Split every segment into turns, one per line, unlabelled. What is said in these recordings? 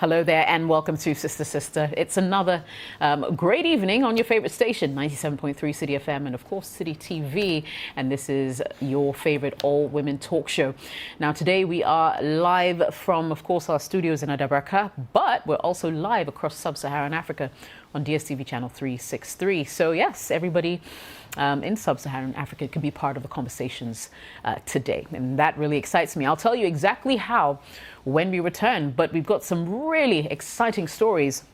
Hello there and welcome to Sister Sister. It's another great evening on your favorite station, 97.3 City FM and of course City TV. And this is your favorite all-women talk show. Now today we are live from, of course, our studios in Adabraka, but we're also live across Sub-Saharan Africa on DSTV channel 363. So yes, everybody in Sub-Saharan Africa can be part of the conversations today. And that really excites me. I'll tell you exactly how when we return, but we've got some really exciting stories,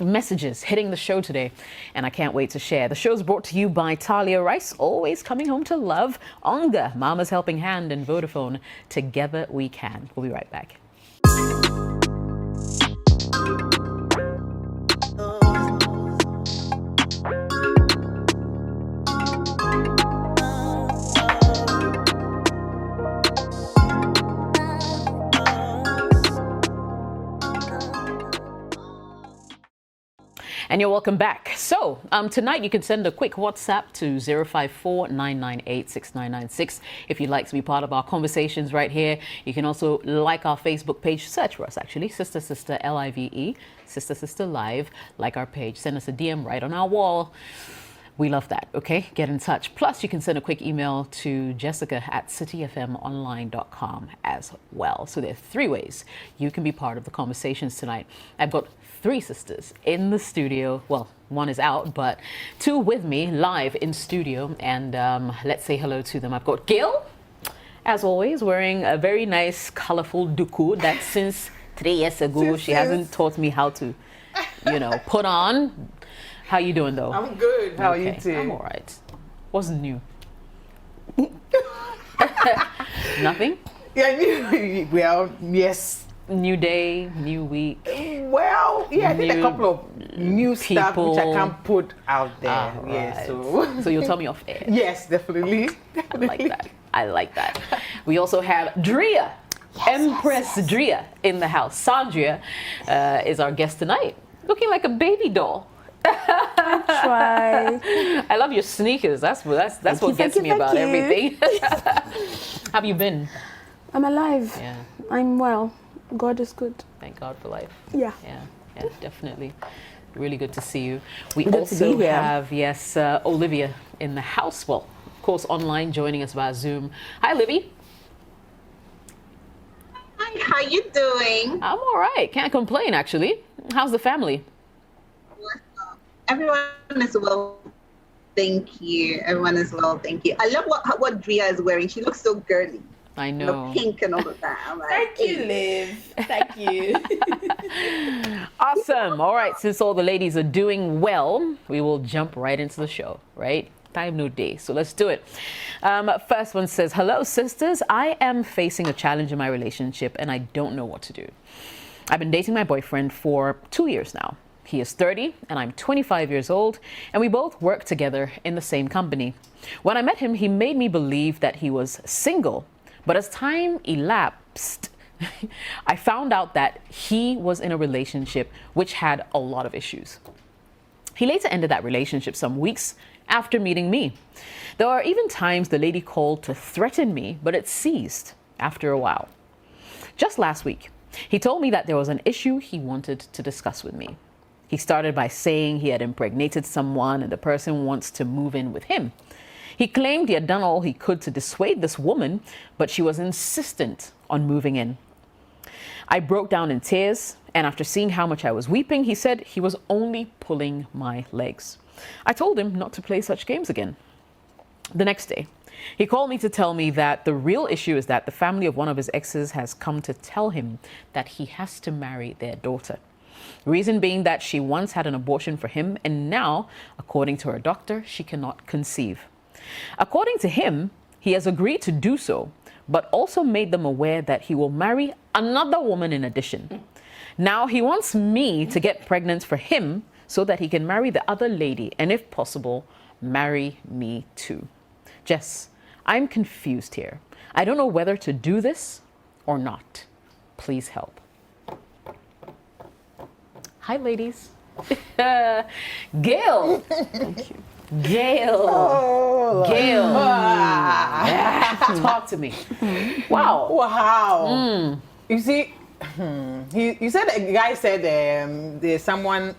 messages hitting the show today, and I can't wait to share. The show's brought to you by Talia Rice, always coming home to love, Onga, Mama's Helping Hand, and Vodafone. Together we can. We'll be right back. And you're welcome back. So tonight you can send a quick WhatsApp to 054-998-6996 if you'd like to be part of our conversations right here. You can also like our Facebook page. Search for us, actually, Sister Sister LIVE, Sister Sister Live. Like our page. Send us a DM right on our wall. We love that, okay? Get in touch. Plus, you can send a quick email to jessica@cityfmonline.com as well. So there are three ways you can be part of the conversations tonight. I've got three sisters in the studio. Well, one is out, but two with me live in studio. And let's say hello to them. I've got Gail, as always, wearing a very nice, colorful duku that since 3 years ago, she hasn't taught me how to, put on. How you doing, though?
I'm good. How are you too?
I'm all right. What's new? Nothing?
Yeah, well, yes.
New day, new week.
Well, yeah, I think a couple of new stuff which I can't put out there. Yeah,
right. So you'll tell me off air.
Yes, definitely.
I like that. We also have Drea, Empress Drea in the house. Sandria is our guest tonight, looking like a baby doll.
Try.
I love your sneakers. That's what gets me about everything. How have you been?
I'm alive.
Yeah.
I'm well. God is good.
Thank God for life.
Yeah.
Yeah, definitely. Really good to see you. We
Good
also
to be here.
have, Olivia in the house. Well, of course, online, joining us via Zoom. Hi, Livy.
Hi, how you doing?
I'm all right. Can't complain, actually. How's the family?
Everyone is well, thank you. Everyone is well, thank you. I love what Drea is wearing. She looks so girly.
I know.
The pink and all of that. I'm like,
Thank you, Liv. Thank you.
Awesome. All right. Since all the ladies are doing well, we will jump right into the show, right? Time no day. So let's do it. First one says, hello, sisters. I am facing a challenge in my relationship and I don't know what to do. I've been dating my boyfriend for 2 years now. He is 30 and I'm 25 years old, and we both work together in the same company. When I met him, he made me believe that he was single, but as time elapsed, I found out that he was in a relationship which had a lot of issues. He later ended that relationship some weeks after meeting me. There are even times the lady called to threaten me, but it ceased after a while. Just last week, he told me that there was an issue he wanted to discuss with me. He started by saying he had impregnated someone and the person wants to move in with him. He claimed he had done all he could to dissuade this woman, but she was insistent on moving in. I broke down in tears, and after seeing how much I was weeping, he said he was only pulling my legs. I told him not to play such games again. The next day, he called me to tell me that the real issue is that the family of one of his exes has come to tell him that he has to marry their daughter. Reason being that she once had an abortion for him, and now, according to her doctor, she cannot conceive. According to him, he has agreed to do so, but also made them aware that he will marry another woman in addition. Now he wants me to get pregnant for him so that he can marry the other lady, and if possible, marry me too. Jess, I'm confused here. I don't know whether to do this or not. Please help. Hi, ladies. Gail. Thank you. Gail.
Oh,
Gail. Talk to me. Wow.
Wow. You see, You said the guy said there's someone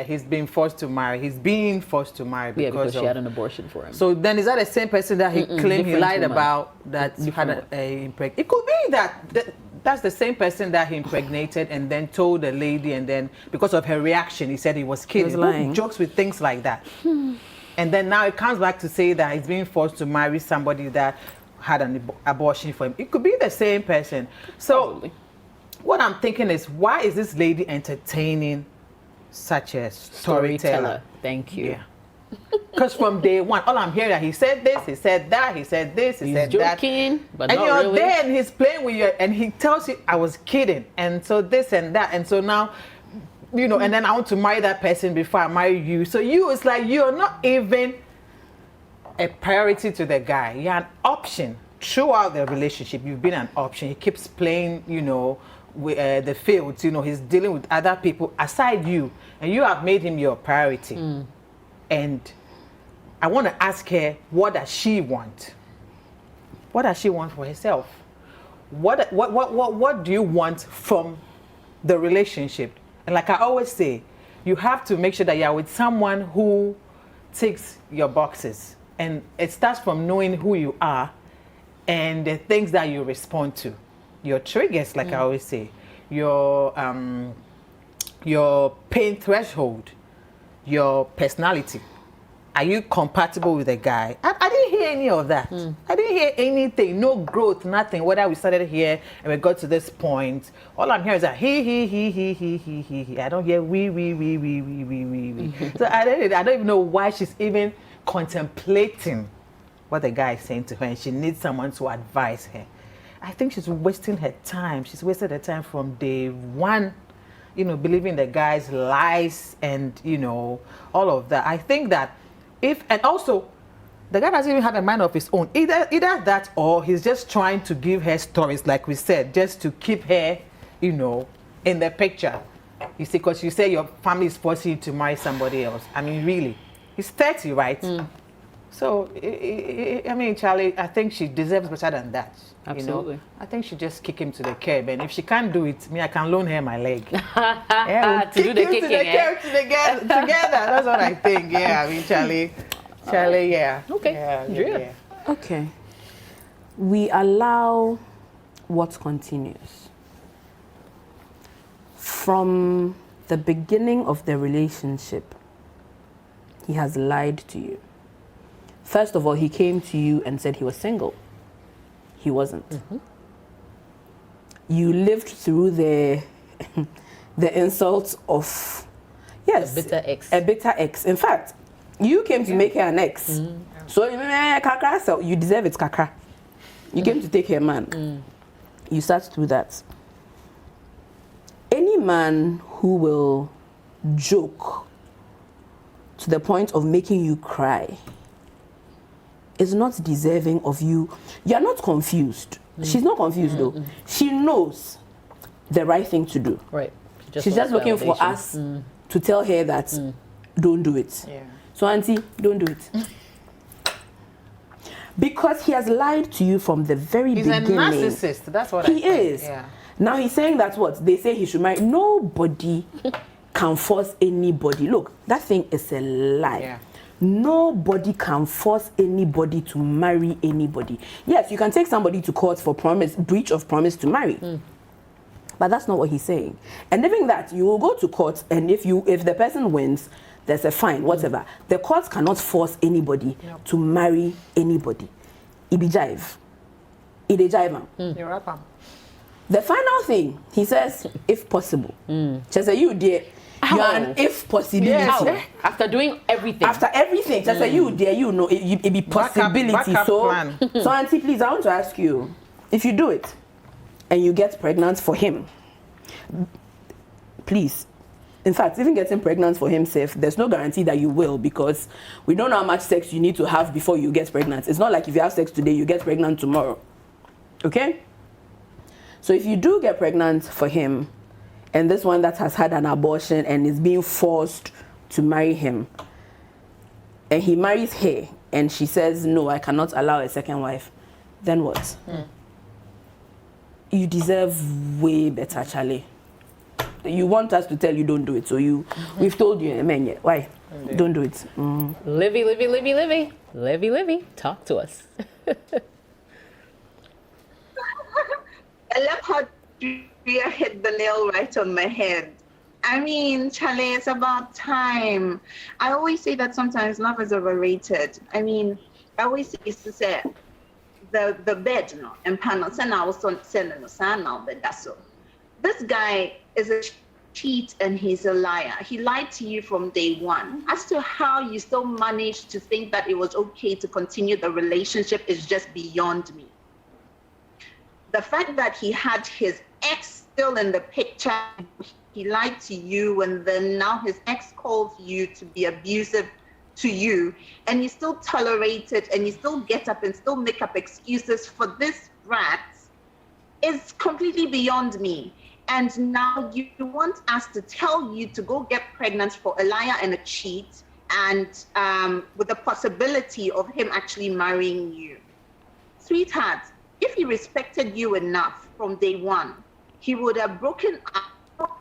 he's being forced to marry. He's being forced to marry
because she had an abortion for him.
So then is that the same person that he claimed he lied
woman.
about that had a impregnation? It could be that's the same person that he impregnated and then told the lady, and then because of her reaction, he said he was kidding.
He was lying.
Who jokes with things like that? And then now it comes back to say that he's being forced to marry somebody that had an abortion for him. It could be the same person. So
Probably.
what I'm thinking is, why is this lady entertaining such a storyteller?
Thank you.
Yeah. Because from day one, all I'm hearing that he said this, he said that, he said this, he said that.
He's joking, but
and
not
you're
really.
there and he's playing with you and he tells you, I was kidding. And so this and that. And so now, you know, and then I want to marry that person before I marry you. So it's like you're not even a priority to the guy. You're an option. Throughout the relationship, you've been an option. He keeps playing, you know, with the fields. You know, he's dealing with other people aside you. And you have made him your priority. And I want to ask her, what does she want? What does she want for herself? What do you want from the relationship? And like I always say, you have to make sure that you're with someone who ticks your boxes. And it starts from knowing who you are and the things that you respond to. Your triggers, like I always say, your pain threshold, your personality. Are you compatible with a guy? I didn't hear any of that. I didn't hear anything. No growth, nothing. Whether we started here and we got to this point, all I'm hearing is that he. I don't hear we. So I don't even know why she's even contemplating what the guy is saying to her, and she needs someone to advise her. I think she's wasting her time. She's wasted her time from day one, you know, believing the guy's lies and, you know, all of that. I think that and also, the guy doesn't even have a mind of his own. Either that or he's just trying to give her stories, like we said, just to keep her, you know, in the picture. You see, because you say your family is forcing you to marry somebody else. I mean, really. He's 30, right? So, I mean, Charlie, I think she deserves better than that.
Absolutely.
You know? I think she just kick him to the curb. And if she can't do it, I can loan her my leg. Yeah,
To do the kicking,
together. That's what I think. Yeah, I mean, Charlie, yeah.
Okay.
Yeah.
Okay. We allow what continues. From the beginning of the relationship, he has lied to you. First of all, he came to you and said he was single. He wasn't. You lived through the insults of, yes,
A bitter ex.
A bitter ex. In fact, you came to make her an ex. So you deserve it, Kaka. You came to take her man. You sat through that. Any man who will joke to the point of making you cry is not deserving of you. You're not confused. She's not confused though. She knows the right thing to do.
Right.
She's just looking for us to tell her that don't do it.
Yeah.
So auntie, don't do it. Because he has lied to you from the very beginning.
He's a narcissist. That's what
he is.
Yeah.
Now he's saying that what they say he should marry. Nobody can force anybody. Look, that thing is a lie.
Yeah.
Nobody can force anybody to marry anybody. Yes, you can take somebody to court for breach of promise to marry. But that's not what he's saying. And even that, you will go to court, and if the person wins, there's a fine, whatever. The courts cannot force anybody to marry anybody. It be jive. It be jive.
You're right.
The final thing, he says, if possible. Just say you dear. You are an if possibility.
Yes.
After doing everything.
After everything, just say you dear, you know, it be possibility.
Backup plan.
So auntie, please, I want to ask you, if you do it and you get pregnant for him, please, in fact, even getting pregnant for himself, there's no guarantee that you will, because we don't know how much sex you need to have before you get pregnant. It's not like if you have sex today, you get pregnant tomorrow. Okay? So if you do get pregnant for him, and this one that has had an abortion and is being forced to marry him, and he marries her, and she says, no, I cannot allow a second wife, then what? you deserve way better, Charlie. You want us to tell you don't do it, so we've told you, amen, yeah. Why? Don't do it.
Livy, talk to us.
I love how Drea hit the nail right on my head. I mean, Charlie, it's about time. I always say that sometimes love is overrated. I mean, I always used to say the bed, no, and panel, send our son, send no son, now, but that's so. This guy is a cheat and he's a liar. He lied to you from day one. As to how you still managed to think that it was okay to continue the relationship is just beyond me. The fact that he had his ex still in the picture, he lied to you, and then now his ex calls you to be abusive to you, and you still tolerate it, and you still get up and still make up excuses for this brat is completely beyond me. And now you want us to tell you to go get pregnant for a liar and a cheat, and with the possibility of him actually marrying you. Sweetheart, if he respected you enough from day one, he would have broken up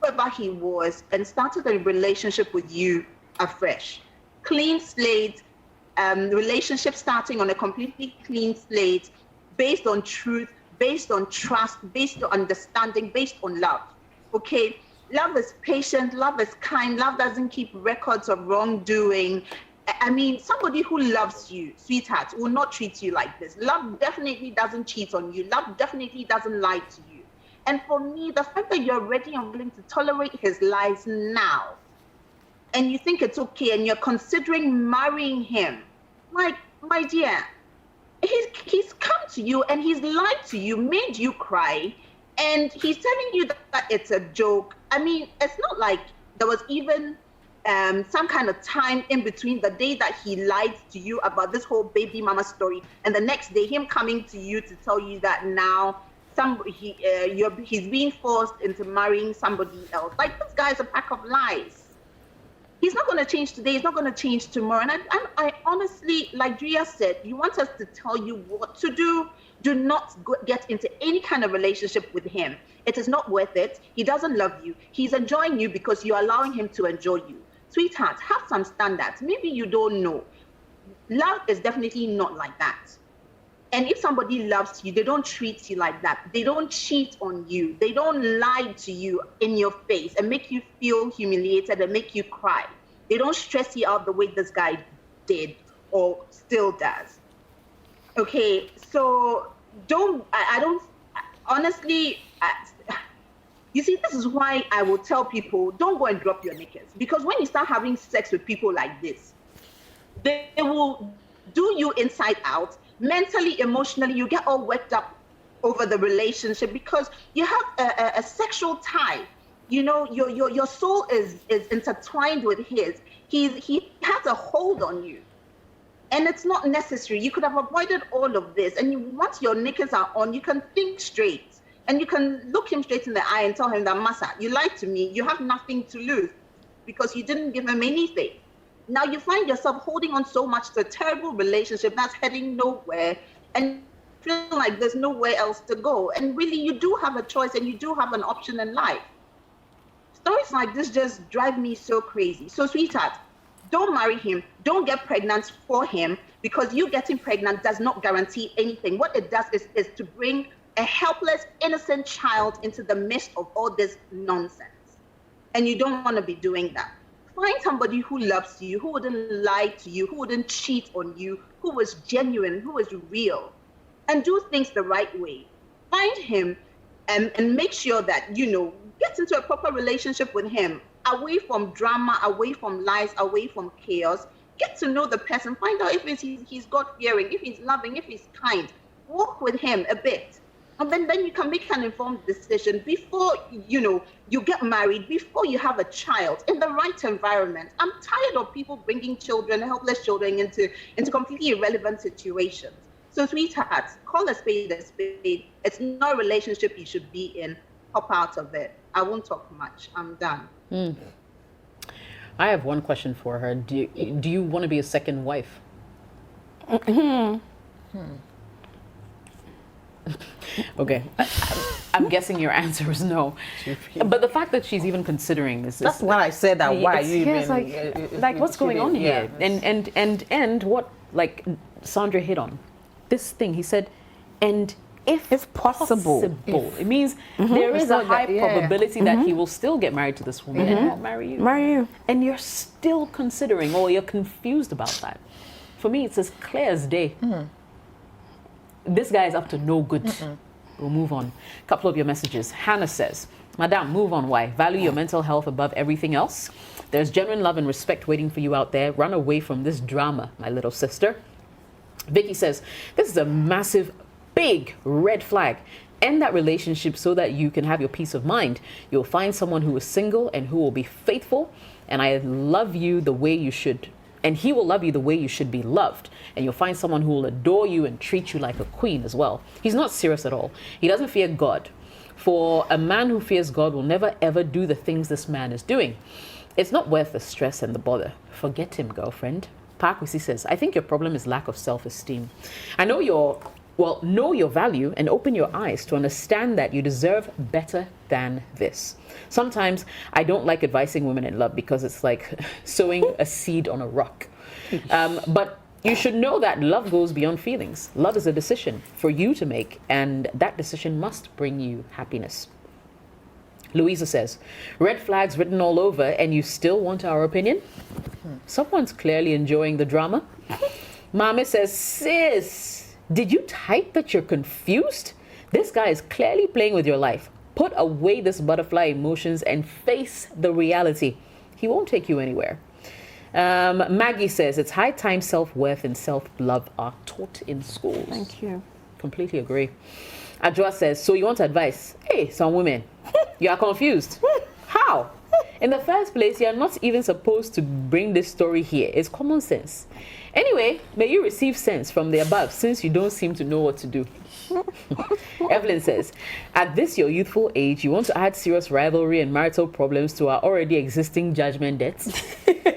whoever he was and started a relationship with you afresh. Clean slate, relationship starting on a completely clean slate, based on truth, based on trust, based on understanding, based on love. Okay? Love is patient, love is kind, love doesn't keep records of wrongdoing. I mean, somebody who loves you, sweetheart, will not treat you like this. Love definitely doesn't cheat on you. Love definitely doesn't lie to you. And for me, the fact that you're ready and willing to tolerate his lies now, and you think it's okay, and you're considering marrying him, like, my dear, he's come to you and he's lied to you, made you cry, and he's telling you that it's a joke. I mean, it's not like there was even some kind of time in between the day that he lied to you about this whole baby mama story and the next day him coming to you to tell you that now he's being forced into marrying somebody else. Like, this guy's a pack of lies. He's not going to change today. He's not going to change tomorrow. And I honestly, like Drea said, you want us to tell you what to do. Do not get into any kind of relationship with him. It is not worth it. He doesn't love you. He's enjoying you because you're allowing him to enjoy you. Sweetheart, have some standards. Maybe you don't know. Love is definitely not like that. And if somebody loves you, they don't treat you like that. They don't cheat on you. They don't lie to you in your face and make you feel humiliated and make you cry. They don't stress you out the way this guy did or still does. Okay, so honestly, you see, this is why I will tell people, don't go and drop your knickers. Because when you start having sex with people like this, they will do you inside out. Mentally, emotionally, you get all worked up over the relationship because you have a sexual tie. You know, your soul is intertwined with his. He has a hold on you. And it's not necessary. You could have avoided all of this. And once your knickers are on, you can think straight. And you can look him straight in the eye and tell him that, Massa, you lied to me. You have nothing to lose because you didn't give him anything. Now you find yourself holding on so much to a terrible relationship that's heading nowhere and feel like there's nowhere else to go. And really, you do have a choice and you do have an option in life. Stories like this just drive me so crazy. So, sweetheart, don't marry him. Don't get pregnant for him, because you getting pregnant does not guarantee anything. What it does is to bring a helpless, innocent child into the midst of all this nonsense. And you don't want to be doing that. Find somebody who loves you, who wouldn't lie to you, who wouldn't cheat on you, who was genuine, who was real, and do things the right way. Find him and make sure that, you know, get into a proper relationship with him, away from drama, away from lies, away from chaos. Get to know the person. Find out if he's God-fearing, if he's loving, if he's kind. Walk with him a bit. And then you can make an informed decision before, you know, you get married, before you have a child, in the right environment. I'm tired of people bringing children, helpless children, into completely irrelevant situations. So, sweethearts, call a spade a spade. It's not a relationship you should be in. Hop out of it. I won't talk much. I'm done.
I have one question for her. Do you want to be a second wife? Okay. I'm guessing your answer is no. But the fact that she's even considering this
That's
is,
why I said that. Why
it's-
you
yeah,
even
it's like what's going on here? And what like Sandra hit on this thing. He said, and if
possible.
it means there is
It's
a
not
high
that- yeah.
probability that he will still get married to this woman and not marry you.
Marry you.
And you're still considering, or you're confused about that. For me, it's as clear as day. This guy is up to no good. We'll move on. A couple of your messages. Hannah says, Madame, move on. Why? Value your mental health above everything else. There's genuine love and respect waiting for you out there. Run away from this drama, my little sister. Vicky says, this is a massive, big red flag. End that relationship so that you can have your peace of mind. You'll find someone who is single and who will be faithful. And I love you the way you should. And he will love you the way you should be loved. And you'll find someone who will adore you and treat you like a queen as well. He's not serious at all. He doesn't fear God. For a man who fears God will never ever do the things this man is doing. It's not worth the stress and the bother. Forget him, girlfriend. Parkwisi says, I think your problem is lack of self-esteem. Know your value and open your eyes to understand that you deserve better than this. Sometimes I don't like advising women in love because it's like sowing a seed on a rock. But you should know that love goes beyond feelings. Love is a decision for you to make, and that decision must bring you happiness. Louisa says, red flags written all over and you still want our opinion? Someone's clearly enjoying the drama. Mama says, sis, did you type that you're confused? This guy is clearly playing with your life. Put away this butterfly emotions and face the reality. He won't take you anywhere. Maggie says, it's high time self-worth and self-love are taught in schools.
Thank you.
Completely agree. Adjoa says, so you want advice? Hey, some women, you are confused. How? In the first place, you are not even supposed to bring this story here. It's common sense. Anyway, may you receive sense from the above since you don't seem to know what to do. Evelyn says, at this your youthful age, you want to add serious rivalry and marital problems to our already existing judgment debts?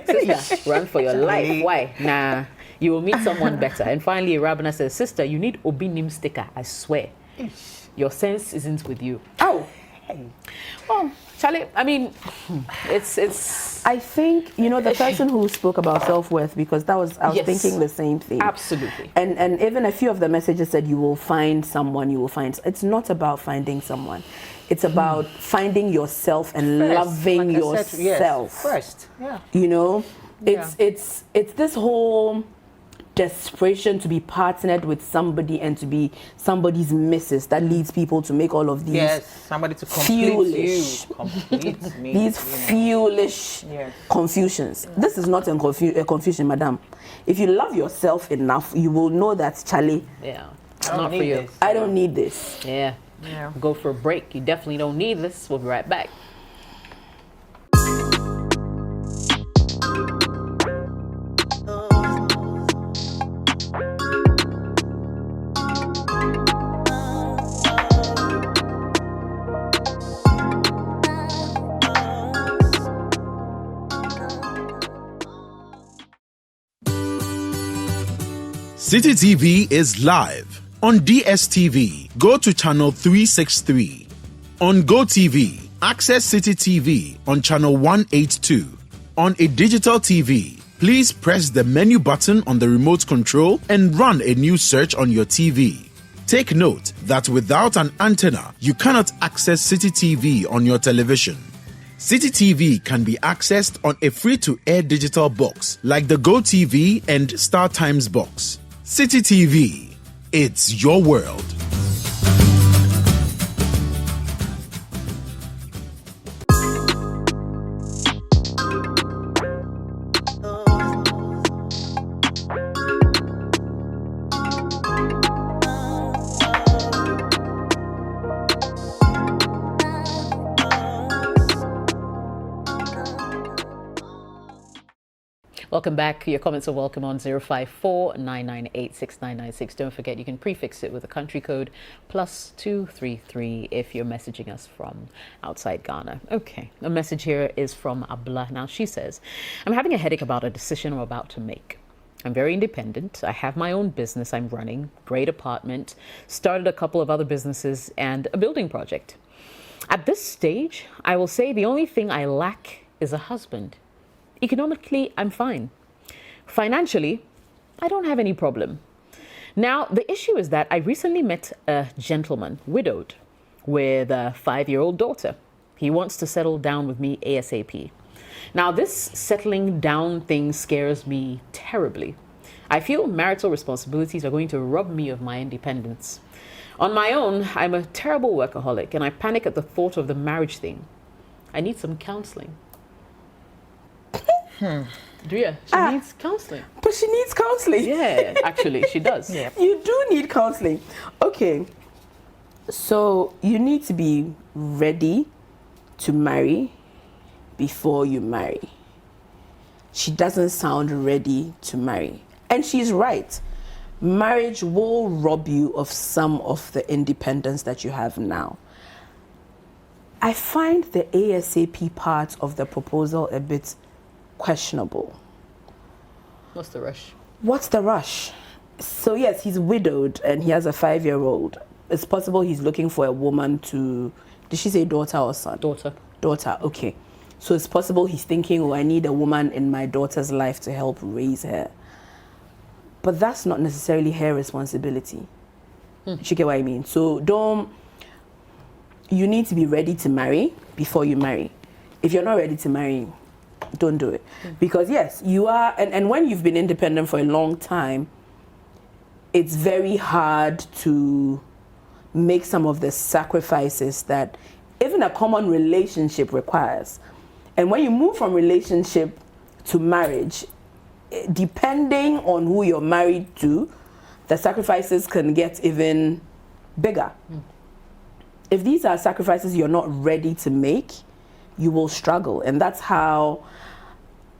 Sister, run for your life. Why? Nah, you will meet someone better. And finally, Rabana says, sister, you need Obinim sticker, I swear. Your sense isn't with you.
Oh.
Well, Charlie, I mean, it's.
I think, the person who spoke about self-worth, because I was
Yes.
thinking the same thing.
Absolutely.
And even a few of the messages said you will find someone, it's not about finding someone. It's about finding yourself and loving
like I said, yes,
yourself.
first. Yeah.
It's this whole desperation to be partnered with somebody and to be somebody's missus that leads people to make all of these
somebody to complete
foolish,
you, complete me.
these foolish confusions. This is not a confusion, madam. If you love yourself enough, you will know that, Charlie,
Yeah.
I don't
Not for
need
you.
this.
I don't need this.
Yeah.
Yeah.
Go for a break. You definitely don't need this. We'll be right back.
City TV is live on DSTV. Go to channel 363. On GoTV, access City TV on channel 182. On a digital TV, please press the menu button on the remote control and run a new search on your TV. Take note that without an antenna, you cannot access City TV on your television. City TV can be accessed on a free-to-air digital box like the GoTV and StarTimes box. City TV, it's your world.
Welcome back. Your comments are welcome on 054-998-6996. Don't forget, you can prefix it with a country code +233 if you're messaging us from outside Ghana. Okay, a message here is from Abla. Now she says, I'm having a headache about a decision I'm about to make. I'm very independent. I have my own business I'm running, great apartment, started a couple of other businesses and a building project. At this stage, I will say the only thing I lack is a husband. Economically, I'm fine. Financially, I don't have any problem. Now, the issue is that I recently met a gentleman, widowed, with a 5-year-old daughter. He wants to settle down with me ASAP. Now, this settling down thing scares me terribly. I feel marital responsibilities are going to rob me of my independence. On my own, I'm a terrible workaholic, and I panic at the thought of the marriage thing. I need some counseling. Drea, she needs counseling.
But she needs counseling.
Yeah, actually, she does.
Yeah.
You do need counseling. Okay. So you need to be ready to marry before you marry. She doesn't sound ready to marry. And she's right. Marriage will rob you of some of the independence that you have now. I find the ASAP part of the proposal a bit questionable.
What's the rush?
What's the rush? So yes, he's widowed and he has a 5-year-old. It's possible he's looking for a woman to, did she say daughter or son?
Daughter.
Daughter, okay. So it's possible he's thinking, oh, I need a woman in my daughter's life to help raise her. But that's not necessarily her responsibility. You get what I mean? So you need to be ready to marry before you marry. If you're not ready to marry, don't do it. Because yes, you are, and when you've been independent for a long time, it's very hard to make some of the sacrifices that even a common relationship requires. And when you move from relationship to marriage, depending on who you're married to, the sacrifices can get even bigger. If these are sacrifices you're not ready to make, you will struggle. And that's how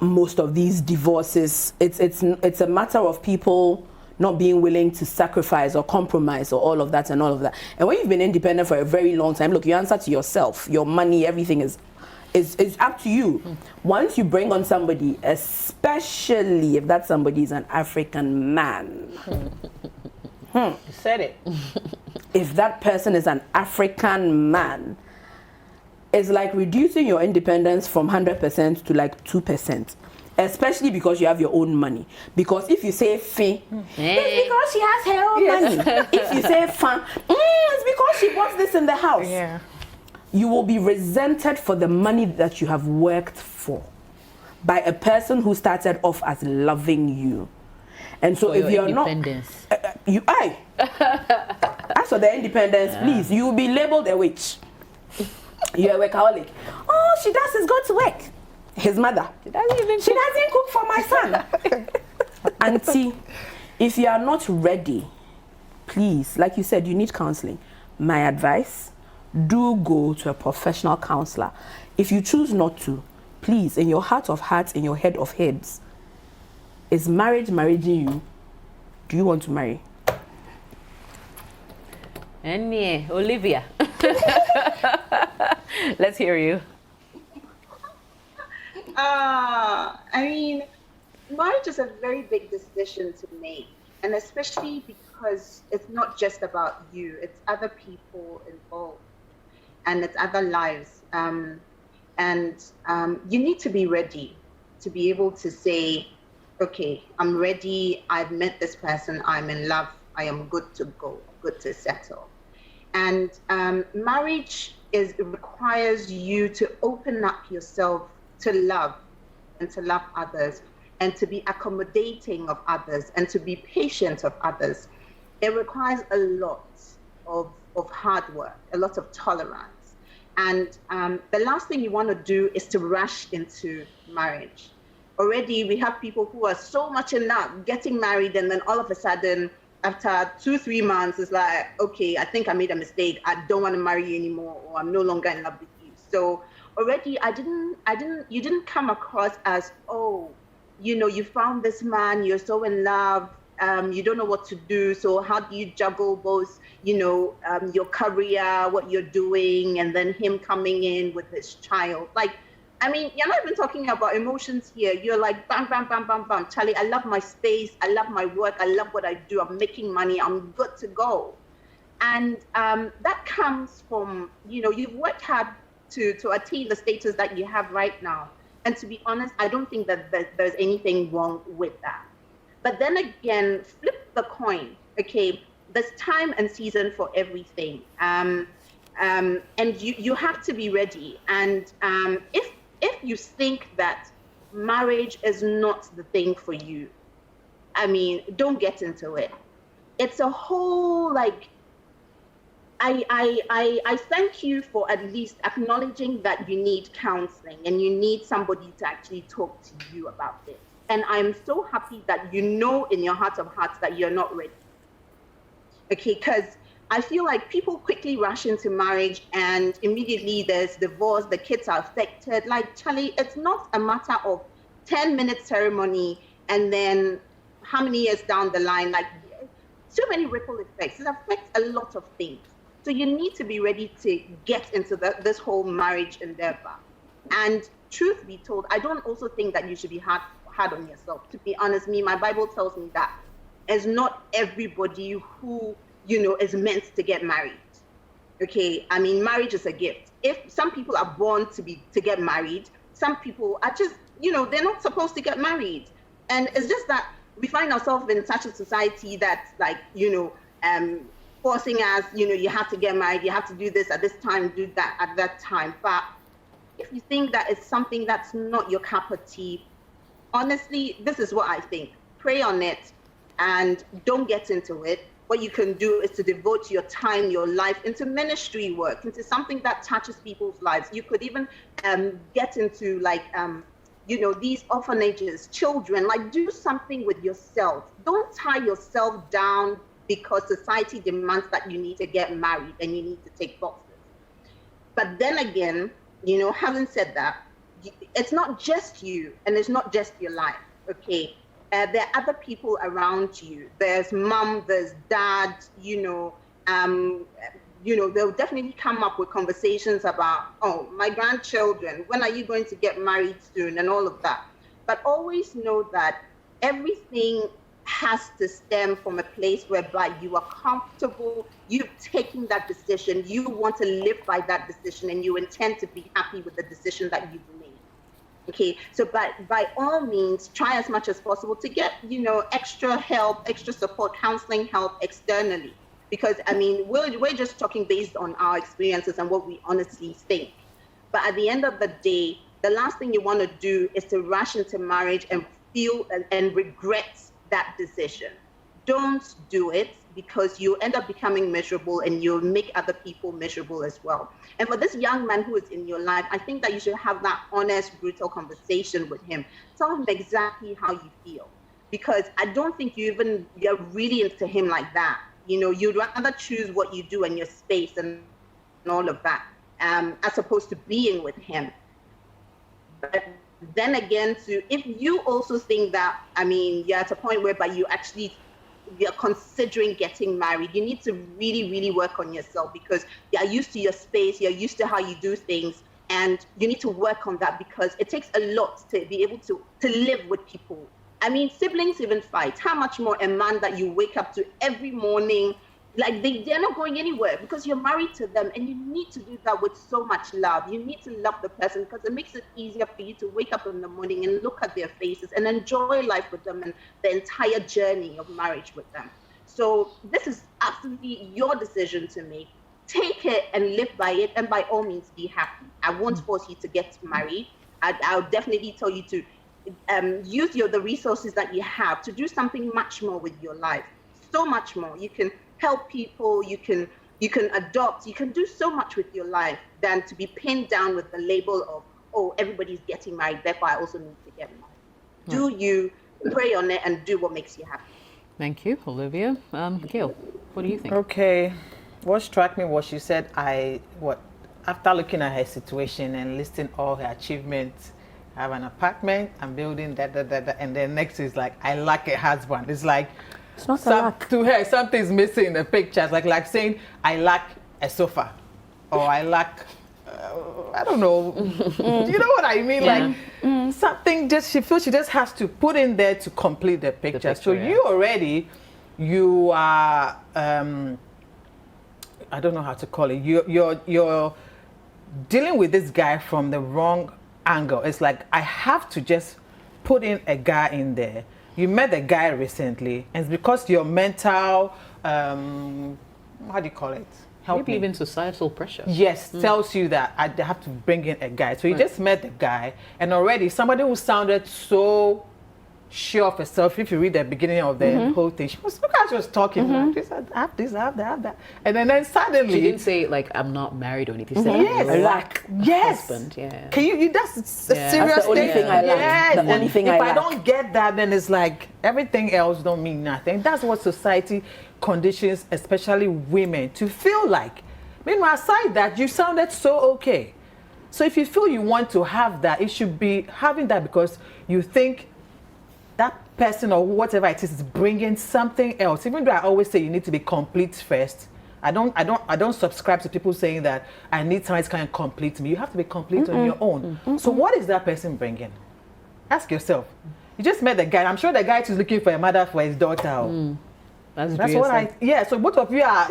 most of these divorces, it's a matter of people not being willing to sacrifice or compromise or all of that and all of that. And when you've been independent for a very long time, look, you answer to yourself, your money, everything is up to you. Once you bring on somebody, especially if that somebody is an African man.
You said it.
If that person is an African man, it's like reducing your independence from 100% to like 2%. Especially because you have your own money. Because if you say fee, it's because she has her own money. If you say fan, it's because she wants this in the house.
Yeah.
You will be resented for the money that you have worked for by a person who started off as loving you. And so if you're not, as for the independence, please, you will be labeled a witch. You're a workaholic. All she does is go to work. His mother. She doesn't cook for my son. Auntie, if you are not ready, please, like you said, you need counseling. My advice, do go to a professional counselor. If you choose not to, please, in your heart of hearts, in your head of heads, is marriage marrying you? Do you want to marry?
And yeah, Olivia. Let's hear you.
I mean, marriage is a very big decision to make, and especially because it's not just about you, it's other people involved, and it's other lives. You need to be ready to be able to say, okay, I'm ready, I've met this person, I'm in love, I am good to go, good to settle. And marriage requires you to open up yourself to love and to love others and to be accommodating of others and to be patient of others. It requires a lot of hard work, a lot of tolerance. And the last thing you want to do is to rush into marriage. Already we have people who are so much in love, getting married, and then all of a sudden, after 2-3 months, it's like, okay, I think I made a mistake. I don't want to marry you anymore, or I'm no longer in love with you. So already you didn't come across as, oh, you found this man, you're so in love, you don't know what to do. So how do you juggle both, your career, what you're doing, and then him coming in with his child? Like, I mean, you're not even talking about emotions here. You're like, bam, bam, bam, bam, bam. Charlie, I love my space. I love my work. I love what I do. I'm making money. I'm good to go. And that comes from, you've worked hard to attain the status that you have right now. And to be honest, I don't think that there's anything wrong with that. But then again, flip the coin, okay? There's time and season for everything. And you have to be ready. And if you think that marriage is not the thing for you, I mean, don't get into it. It's a whole, like, I thank you for at least acknowledging that you need counseling and you need somebody to actually talk to you about it. And I'm so happy that you know in your heart of hearts that you're not ready. Okay, because I feel like people quickly rush into marriage and immediately there's divorce, the kids are affected. Like, Charlie, it's not a matter of 10-minute ceremony and then how many years down the line, like so many ripple effects. It affects a lot of things. So you need to be ready to get into this whole marriage endeavor. And truth be told, I don't also think that you should be hard on yourself. To be honest, my Bible tells me that it's not everybody who, is meant to get married. Okay, I mean, marriage is a gift. If some people are born to get married, some people are just, they're not supposed to get married. And it's just that we find ourselves in such a society that's like, forcing us, you have to get married, you have to do this at this time, do that at that time. But if you think that it's something that's not your cup of tea, honestly, this is what I think. Pray on it and don't get into it. What you can do is to devote your time, your life into ministry work, into something that touches people's lives. You could even get into these orphanages, children, like do something with yourself. Don't tie yourself down because society demands that you need to get married and you need to take boxes. But then again, having said that, it's not just you and it's not just your life, okay? There are other people around you. There's mom, there's dad, they'll definitely come up with conversations about, oh, my grandchildren, when are you going to get married soon and all of that. But always know that everything has to stem from a place whereby you are comfortable, you've taken that decision, you want to live by that decision, and you intend to be happy with the decision that you've made. Okay, so by all means, try as much as possible to get, extra help, extra support, counseling help externally. Because, I mean, we're just talking based on our experiences and what we honestly think. But at the end of the day, the last thing you want to do is to rush into marriage and feel and regret that decision. Don't do it because you end up becoming miserable and you'll make other people miserable as well. And for this young man who is in your life, I think that you should have that honest, brutal conversation with him. Tell him exactly how you feel. Because I don't think you're really into him like that. You'd rather choose what you do and your space and all of that, as opposed to being with him. But then again, if you also think that, I mean, you're at a point whereby you're considering getting married, you need to really, really work on yourself because you're used to your space, you're used to how you do things, and you need to work on that because it takes a lot to be able to live with people. I mean, siblings even fight. How much more a man that you wake up to every morning, like they're not going anywhere because you're married to them, and you need to do that with so much love. You need to love the person because it makes it easier for you to wake up in the morning and look at their faces and enjoy life with them and the entire journey of marriage with them. So this is absolutely your decision to make. Take it and live by it, and by all means be happy. I won't force you to get married. I'll definitely tell you to use the resources that you have to do something much more with your life. So much more. You can help people, you can adopt, you can do so much with your life than to be pinned down with the label of, oh, everybody's getting married, therefore I also need to get married. Do you pray on it and do what makes you happy.
Thank you, Olivia. Gail, what do you think?
Okay, what struck me was she said, after looking at her situation and listing all her achievements, I have an apartment, I'm building and then next is like, I lack a husband. It's like,
it's not a lack.
To her, something's missing in the picture. It's like saying, I lack a sofa, or I lack I don't know. You know what I mean?
Yeah.
Like something just she feels she just has to put in there to complete the picture. So
yeah.
you are I don't know how to call it. You're dealing with this guy from the wrong angle. It's like I have to just put in a guy in there. You met the guy recently, and it's because your mental how do you call it? Help
Maybe
me.
even societal pressure.
Yes, tells you that I have to bring in a guy. So you just met the guy, and already somebody who sounded so sure of herself. If you read the beginning of the whole thing, look how she was talking. Like, this, I have this, I have that, I have that. And then suddenly...
She didn't say, like, I'm not married or anything. She said,
Yes.
I lack a
Yes.
husband. Yeah.
Can you that's a
Yeah.
serious
That's the only thing I lack.
Yes.
The
And
only thing
if
I
I
lack.
don't get that, then it's like everything else don't mean nothing. That's what society conditions, especially women, to feel like. Meanwhile, aside that, you sounded so okay. So if you feel you want to have that, it should be having that because you think that person or whatever it is bringing something else. Even though I always say you need to be complete first. I don't subscribe to people saying that I need someone to kind of complete me. You have to be complete on your own. So what is that person bringing? Ask yourself. You just met the guy. I'm sure the guy is looking for a mother for his daughter.
That's
What yeah. So both of you are,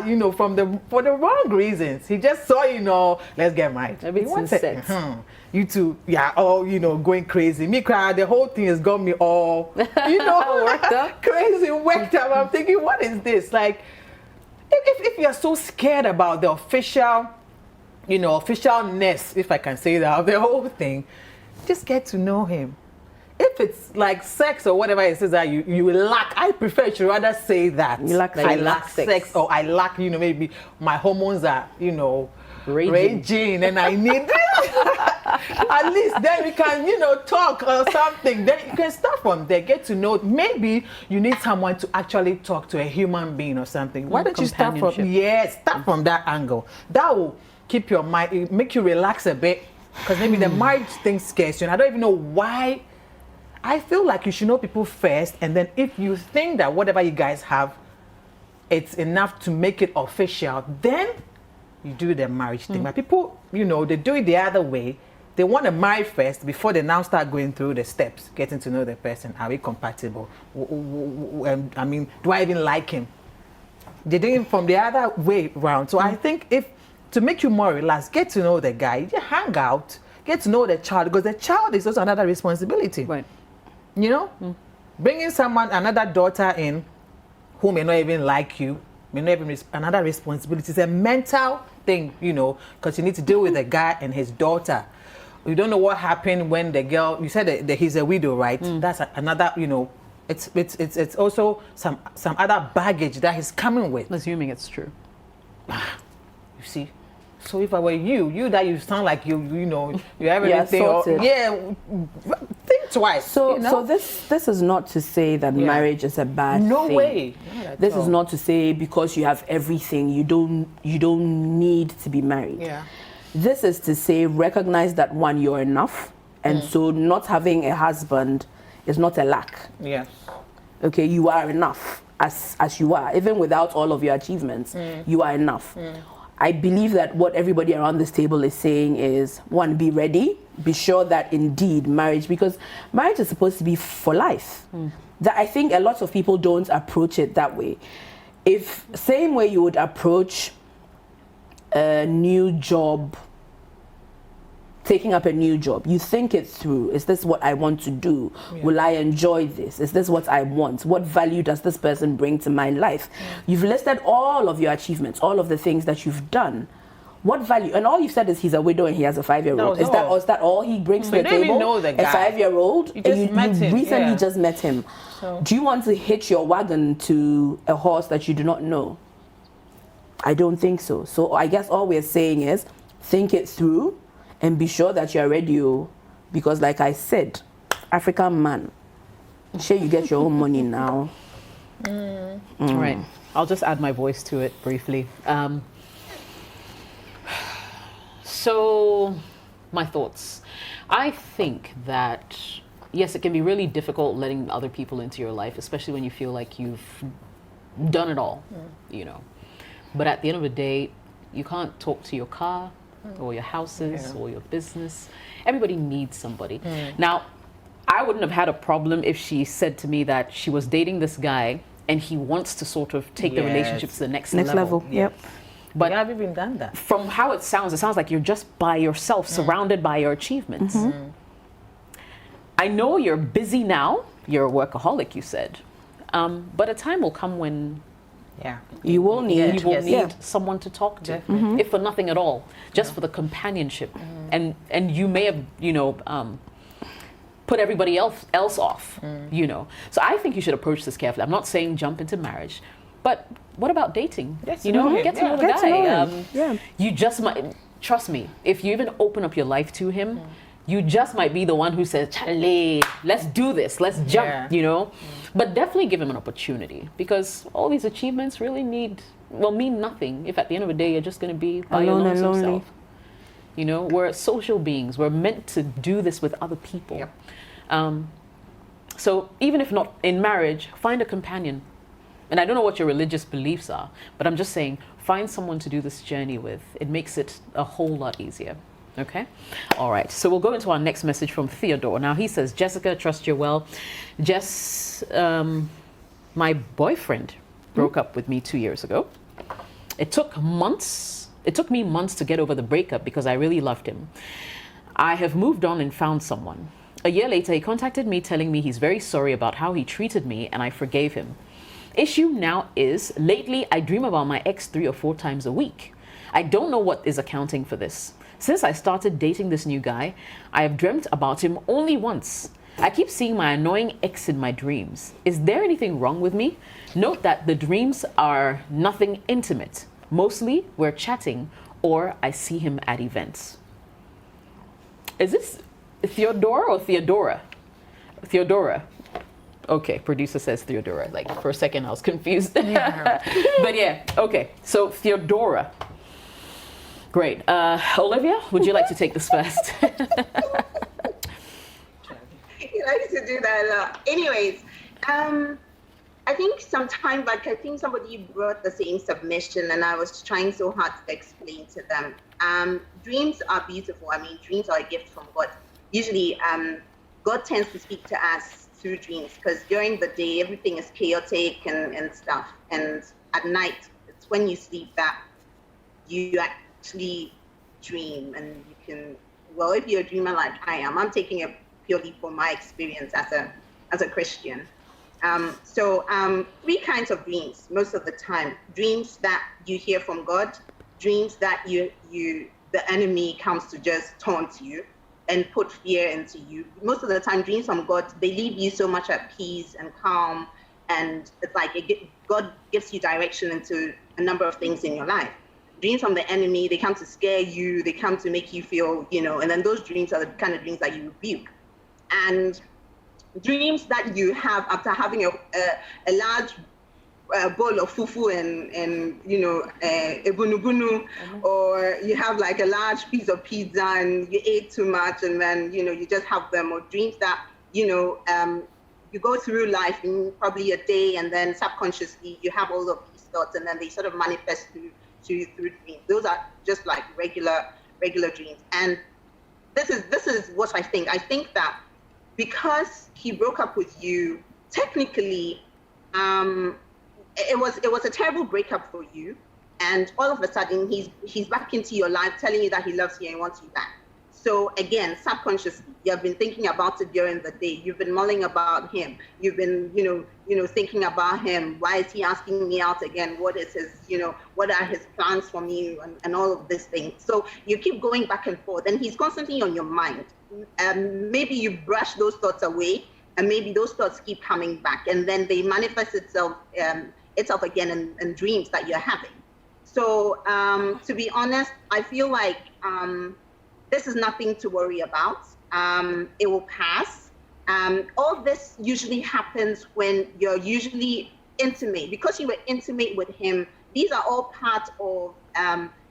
for the wrong reasons. He just saw, let's get married.
Everything's
He
set.
You two, yeah, all going crazy. Me cry. The whole thing has got me all,
Worked up.
crazy, worked up. I'm thinking, what is this? Like, if you're so scared about the officialness, if I can say that, of the whole thing, just get to know him. If it's like sex or whatever it says that you lack, I prefer you should rather say that.
You lack
I
sex.
lack sex, or I lack, maybe my hormones are, raging and I need at least then we can, talk or something. Then you can start from there, get to know. Maybe you need someone to actually talk to, a human being or something. Why don't you start from start from that angle? That will keep your mind, make you relax a bit. Because maybe the marriage thing scares you, and I don't even know why. I feel like you should know people first, and then if you think that whatever you guys have, it's enough to make it official, then you do the marriage thing. But people, they do it the other way. They want to marry first before they now start going through the steps, getting to know the person. Are we compatible? I mean, do I even like him? They're doing it from the other way around. So I think to make you more relaxed, get to know the guy, you hang out, get to know the child, because the child is also another responsibility.
Right.
Bringing another daughter in who may not even like you, may not even another responsibility. It's a mental thing, because you need to deal with the guy and his daughter. You don't know what happened when the girl, you said that he's a widow, right? That's another, it's also some other baggage that he's coming with.
Assuming it's true.
You see? So if I were you that you sound like you have everything.
Sorted.
Think twice.
So this is not to say that marriage is a bad thing.
No way.
This is not to say because you have everything you don't need to be married.
Yeah.
This is to say recognize that one, you're enough, and so not having a husband is not a lack.
Yes.
Okay, you are enough as you are, even without all of your achievements. You are enough. I believe that what everybody around this table is saying is, one, be ready, be sure that indeed marriage, because marriage is supposed to be for life. That I think a lot of people don't approach it that way. If same way you would approach a new job, taking up a new job, you think it through. Is this what I want to do? Will I enjoy this? Is this what I want? What value does this person bring to my life? You've listed all of your achievements, all of the things that you've done. What value? And all you've said is he's a widow and he has a 5-year-old. Is that all he brings to the table?
Even know the guy.
A 5-year-old?
You just met him.
Recently just met him.
So.
Do you want to hitch your wagon to a horse that you do not know? I don't think so. So I guess all we're saying is think it through and be sure that you're ready, because like I said, African man, sure you get your own money now.
Right. I'll just add my voice to it briefly. So, my thoughts. I think that, yes, it can be really difficult letting other people into your life, especially when you feel like you've done it all, But at the end of the day, you can't talk to your car, or your houses or your business. Everybody needs somebody. Now, I wouldn't have had a problem if she said to me that she was dating this guy and he wants to sort of take the relationship to the next level.
Yep.
But
have you even done that?
from how it sounds like you're just by yourself, surrounded by your achievements. I know you're busy now. You're a workaholic, you said. But a time will come when
you will need
someone to talk to, if for nothing at all, just for the companionship. And you may have, put everybody else off, So I think you should approach this carefully. I'm not saying jump into marriage, but what about dating? Get to know the guy. You just might, trust me, if you even open up your life to him, you just might be the one who says, Charlie, let's do this, let's jump, But definitely give him an opportunity, because all these achievements really mean nothing if at the end of the day you're just going to be by your lonesome self. We're social beings. We're meant to do this with other people. So even if not in marriage, find a companion. And I don't know what your religious beliefs are, but I'm just saying, find someone to do this journey with. It makes it a whole lot easier. Okay? All right. So we'll go into our next message from Theodore. Now he says, Jessica, trust you're well. Jess, my boyfriend broke up with me 2 years ago. It took me months to get over the breakup because I really loved him. I have moved on and found someone. A year later, he contacted me telling me he's very sorry about how he treated me and I forgave him. Issue now is, lately I dream about my ex 3 or 4 times a week. I don't know what is accounting for this. Since I started dating this new guy, I have dreamt about him only once. I keep seeing my annoying ex in my dreams. Is there anything wrong with me? Note that the dreams are nothing intimate. Mostly we're chatting or I see him at events. Is this Theodora or Theodora? Theodora. Okay, producer says Theodora. Like for a second I was confused. But yeah, okay. So Theodora. Great. Olivia, would you like to take this first?
He likes to do that a lot. Anyways, I think sometime back, I think somebody brought the same submission and I was trying so hard to explain to them. Dreams are beautiful. I mean, dreams are a gift from God. Usually, God tends to speak to us through dreams because during the day, everything is chaotic and stuff. And at night, it's when you sleep that you actually dream and you can, well, if you're a dreamer like I am, I'm taking it purely from my experience as a Christian. So 3 kinds of dreams most of the time. Dreams that you hear from God, dreams that the enemy comes to just taunt you and put fear into you. Most of the time, dreams from God, they leave you so much at peace and calm, and it's like God gives you direction into a number of things in your life. Dreams from the enemy, they come to scare you, they come to make you feel, and then those dreams are the kind of dreams that you rebuke. And dreams that you have after having a large bowl of fufu and ebunubunu, or you have like a large piece of pizza and you ate too much and then you just have them, or dreams that you go through life in probably a day and then subconsciously you have all of these thoughts and then they sort of manifest through dreams. Those are just like regular dreams. And this is what I think. I think that because he broke up with you, technically, it was a terrible breakup for you, and all of a sudden he's back into your life, telling you that he loves you and wants you back. So again, subconsciously, you have been thinking about it during the day. You've been mulling about him. You've been, thinking about him. Why is he asking me out again? What is his, what are his plans for me, and all of these things. So you keep going back and forth, and he's constantly on your mind. Maybe you brush those thoughts away, and maybe those thoughts keep coming back, and then they manifest itself again in dreams that you're having. So to be honest, I feel like this is nothing to worry about. It will pass. All this usually happens when you're usually intimate. Because you were intimate with him, these are all part of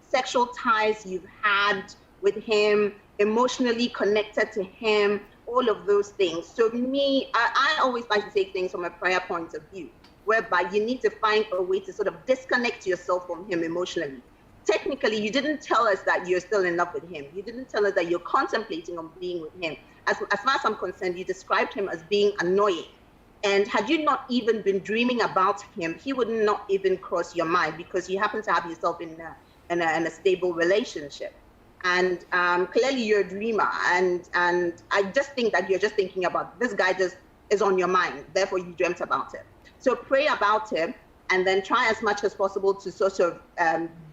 sexual ties you've had with him, emotionally connected to him, all of those things. So me, I always like to take things from a prayer point of view, whereby you need to find a way to sort of disconnect yourself from him emotionally. technically, you didn't tell us that you're still in love with him. You didn't tell us that you're contemplating on being with him. As far as I'm concerned, you described him as being annoying. And had you not even been dreaming about him, he would not even cross your mind because you happen to have yourself in a stable relationship. And clearly you're a dreamer. And I just think that you're just thinking about this guy just is on your mind. Therefore, you dreamt about it. So pray about him and then try as much as possible to sort of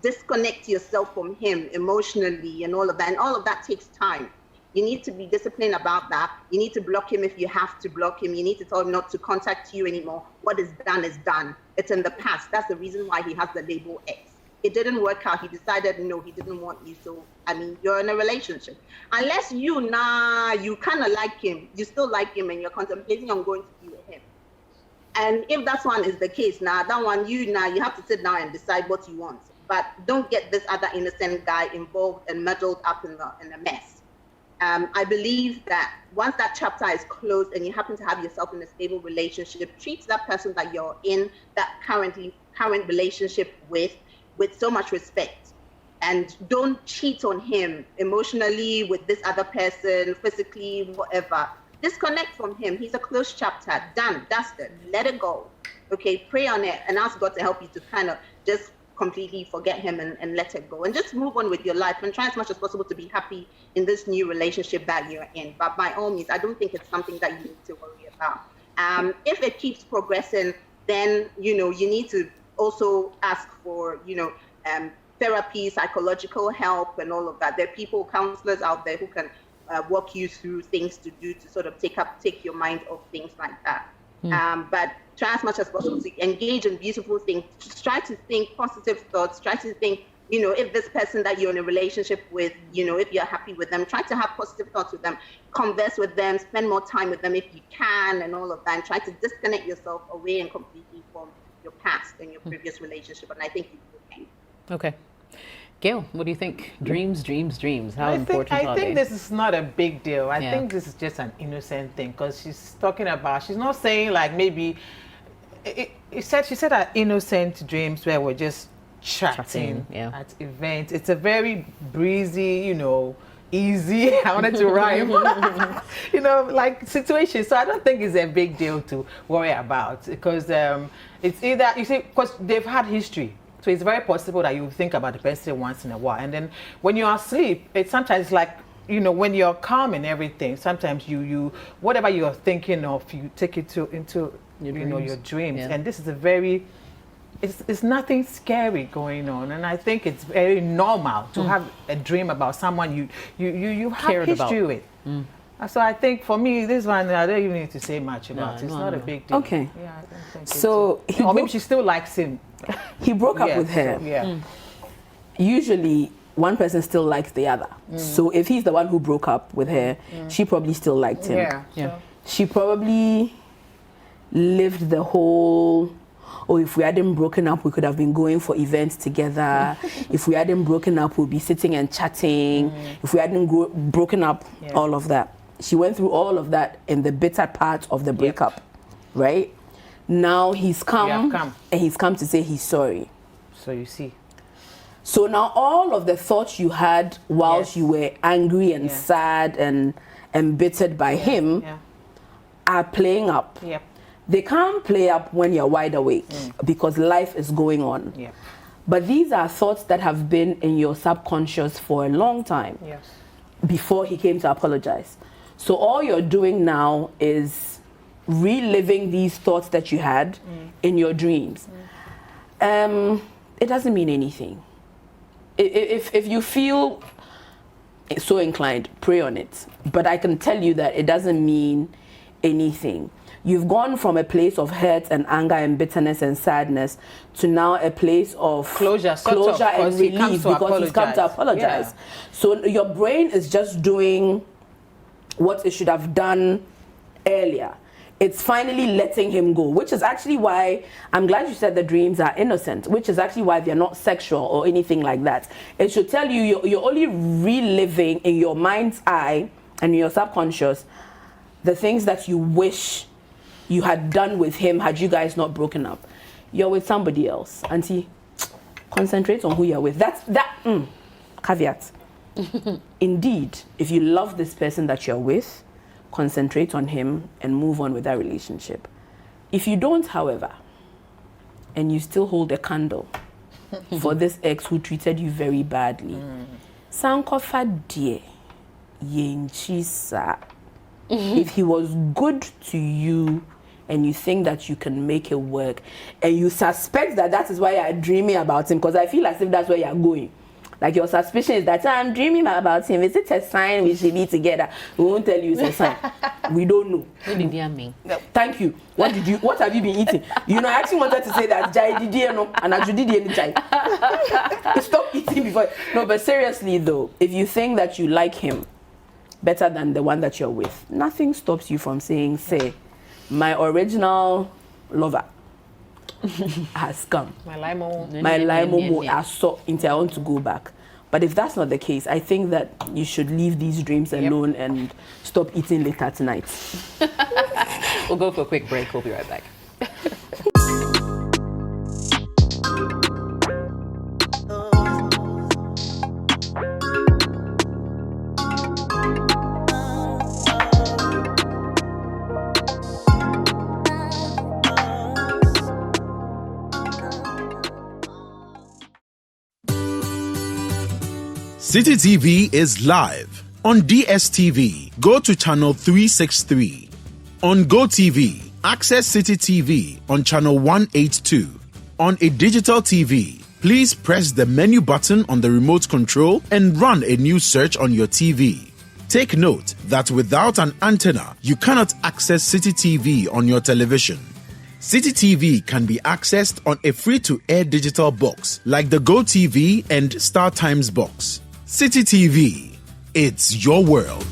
disconnect yourself from him emotionally and all of that. And all of that takes time. You need to be disciplined about that. You need to block him if you have to block him. You need to tell him not to contact you anymore. What is done is done. It's in the past. That's the reason why he has the label X. It didn't work out. He decided, no, he didn't want you. So, I mean, you're in a relationship. Unless you kind of like him, you still like him and you're contemplating on going to be with him. And if that one is the case, that one, you have to sit down and decide what you want. But don't get this other innocent guy involved and muddled up in a mess. I believe that once that chapter is closed and you happen to have yourself in a stable relationship, treat that person that you're in that current relationship with so much respect. And don't cheat on him emotionally with this other person, physically, whatever. Disconnect from him. He's a closed chapter. Done. Dusted. Let it go. Okay, pray on it and ask God to help you to kind of just completely forget him and let it go and just move on with your life and try as much as possible to be happy in this new relationship that you're in. But by all means, I don't think it's something that you need to worry about. If it keeps progressing, then you need to also ask for therapy, psychological help, and all of that. There are counselors out there who can walk you through things to do to sort of take your mind off things like that. But try as much as possible to engage in beautiful things. Just try to think positive thoughts. Try to think, if this person that you're in a relationship with, if you're happy with them, try to have positive thoughts with them. Converse with them. Spend more time with them if you can, and all of that. And try to disconnect yourself away and completely from your past and your previous relationship. And I think you'll be okay.
Okay. Gail, what do you think? Dreams. How important are they?
I think this is not a big deal. I think this is just an innocent thing because she's not saying like maybe, she said that innocent dreams where we're just chatting at events. It's a very breezy, easy, I wanted to rhyme, like situation. So I don't think it's a big deal to worry about because it's either, because they've had history. So it's very possible that you think about the person once in a while. And then when you're asleep, it's sometimes like, when you're calm and everything, sometimes you whatever you're thinking of, you take it into your dreams. Yeah. And this is it's nothing scary going on. And I think it's very normal to have a dream about someone you have history with. So I think for me, this one, I don't even need to say much about it. It's not a big deal.
Okay.
Yeah, I don't think
so
or maybe she still likes him.
He broke up with her.
So,
Usually, one person still likes the other. So if he's the one who broke up with her, she probably still liked him.
Yeah.
She probably lived the whole, if we hadn't broken up, we could have been going for events together. If we hadn't broken up, we'd be sitting and chatting. If we hadn't broken up, all of that. She went through all of that in the bitter part of the breakup, right? Now he's come and he's come to say he's sorry.
So you see.
So now all of the thoughts you had whilst you were angry and sad and embittered by him are playing up.
Yep.
They can't play up when you're wide awake because life is going on.
Yep.
But these are thoughts that have been in your subconscious for a long time before he came to apologize. So all you're doing now is reliving these thoughts that you had in your dreams. It doesn't mean anything. If you feel so inclined, pray on it. But I can tell you that it doesn't mean anything. You've gone from a place of hurt and anger and bitterness and sadness to now a place of closure and relief because he's come to apologize. Yeah. So your brain is just doing what it should have done earlier. It's finally letting him go, which is actually why I'm glad you said the dreams are innocent, which is actually why they're not sexual or anything like that. It should tell you you're only reliving in your mind's eye and in your subconscious the things that you wish you had done with him had you guys not broken up. You're with somebody else. Auntie, concentrate on who you're with. Caveat. Indeed, if you love this person that you're with, concentrate on him and move on with that relationship. If you don't, however, and you still hold a candle for this ex who treated you very badly, Sankofa die yenchisa. If he was good to you and you think that you can make it work, and you suspect that is why you're dreaming about him, because I feel as if that's where you're going. Like your suspicion is that I'm dreaming about him. Is it a sign we should be together? We won't tell you it's a sign. We don't know.
What did you mean?
Thank you. What have you been eating? You know, I actually wanted to say that Jai did you know, and I did any Jai. Stop eating before. No, but seriously though, if you think that you like him better than the one that you're with, nothing stops you from saying, say, my original lover has come.
My limo
I saw into I want to go back. But if that's not the case, I think that you should leave these dreams alone and stop eating later tonight.
We'll go for a quick break. We'll be right back.
City TV is live on DSTV. Go to channel 363. On GoTV, access City TV on channel 182. On a digital TV, please press the menu button on the remote control and run a new search on your TV. Take note that without an antenna, you cannot access City TV on your television. City TV can be accessed on a free-to-air digital box like the GoTV and Star Times box. City TV, it's your world.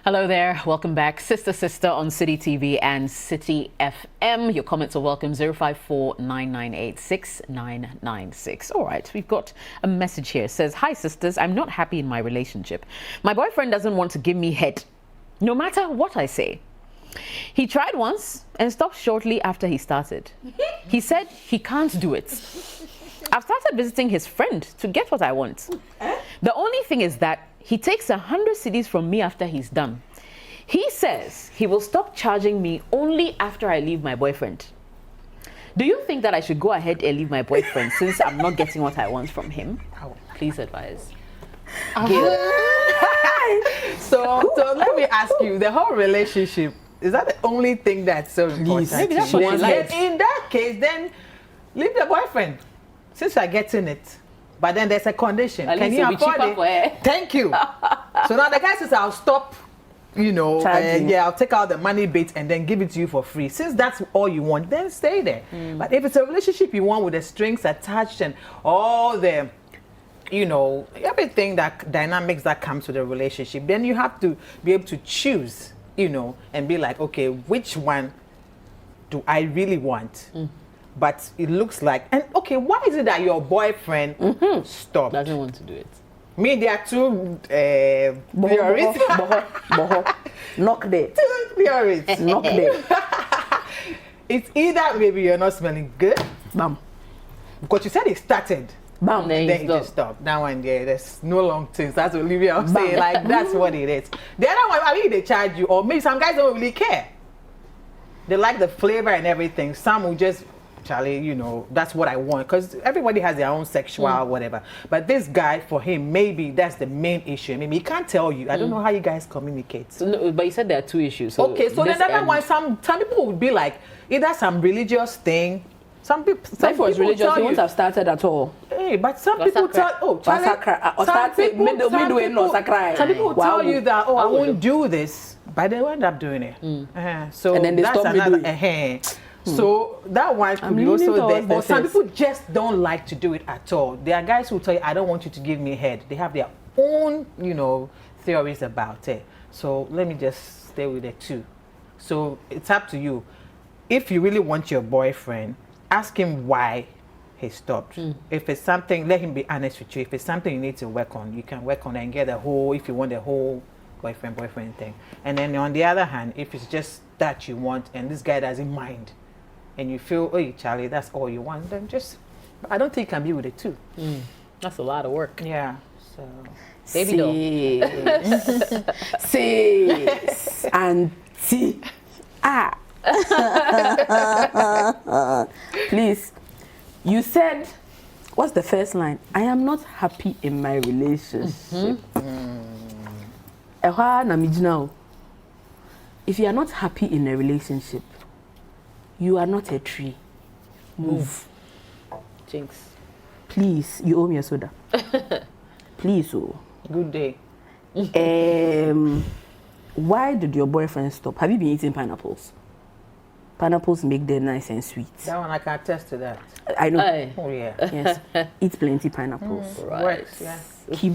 Hello there, welcome back. Sister on City TV and City FM. Your comments are welcome. 054-998-6996. All right, we've got a message here. It says, hi sisters, I'm not happy in my relationship. My boyfriend doesn't want to give me head, no matter what I say. He tried once and stopped shortly after he started. He said he can't do it. I've started visiting his friend to get what I want. The only thing is that he takes 100 cedis from me after he's done. He says he will stop charging me only after I leave my boyfriend. Do you think that I should go ahead and leave my boyfriend since I'm not getting what I want from him? Please advise.
So let me ask you, the whole relationship, is that the only thing that's so important?
Maybe that's what she likes.
In that case, then leave the boyfriend since you're getting it. But then there's a condition.
At
Can
least
you
it'll be
afford
cheaper
it?
for her.
Thank you. So now the guy says, I'll stop, I'll take out the money bit and then give it to you for free. Since that's all you want, then stay there. But if it's a relationship you want with the strings attached and all the, everything that dynamics that comes with a relationship, then you have to be able to choose, and be like, okay, which one do I really want? But it looks like, and okay, why is it that your boyfriend stopped?
Doesn't want to do it.
Me, there are two theories.
Knock there.
Two theories.
Knock there.
It's either maybe you're not smelling good,
Bam.
because you said it started.
Bam.
Then
Then it
you
just stopped. That one, there's no long things. That's what Olivia was saying. Like, that's what it is. The other one, I mean, they charge you, or maybe some guys don't really care. They like the flavor and everything. Some will just, Charlie, that's what I want. Because everybody has their own sexual whatever. But this guy, for him, maybe that's the main issue. Maybe he can't tell you. I don't know how you guys communicate.
So, no, but you said there are two issues. So
Okay, so the other one, some people would be like, either some religious thing. Some people
If it was religious,
tell
you
you,
won't have started at all.
hey, but some people tell, Charlie, some people tell you that, I won't do this, but they end up doing it. So
And then they
that's
stop
another,
doing
So that one could be
leaning
also there.
towards the
Or some
fence.
people just don't like to do it at all. There are guys who tell you, I don't want you to give me head. They have their own, theories about it. So let me just stay with the 2. So it's up to you. If you really want your boyfriend, ask him why he stopped. If it's something, let him be honest with you. If it's something you need to work on, you can work on it and get if you want the whole boyfriend thing. And then on the other hand, if it's just that you want and this guy doesn't mind and you feel, oh, Charlie, that's all you want, then just, I don't think you can be with the 2.
That's a lot of work.
Yeah. So,
Baby doll.
Sis. Auntie. Please. You said, what's the first line? I am not happy in my relationship. If you are not happy in a relationship, you are not a tree. Move.
Jinx.
Please, you owe me a soda. Please, oh.
Good day.
Why did your boyfriend stop? Have you been eating pineapples? Pineapples make them nice and sweet.
That one I can attest to that.
I know.
Aye.
Oh yeah.
Yes. Eat plenty pineapples.
Right.
Works, yeah.
Keep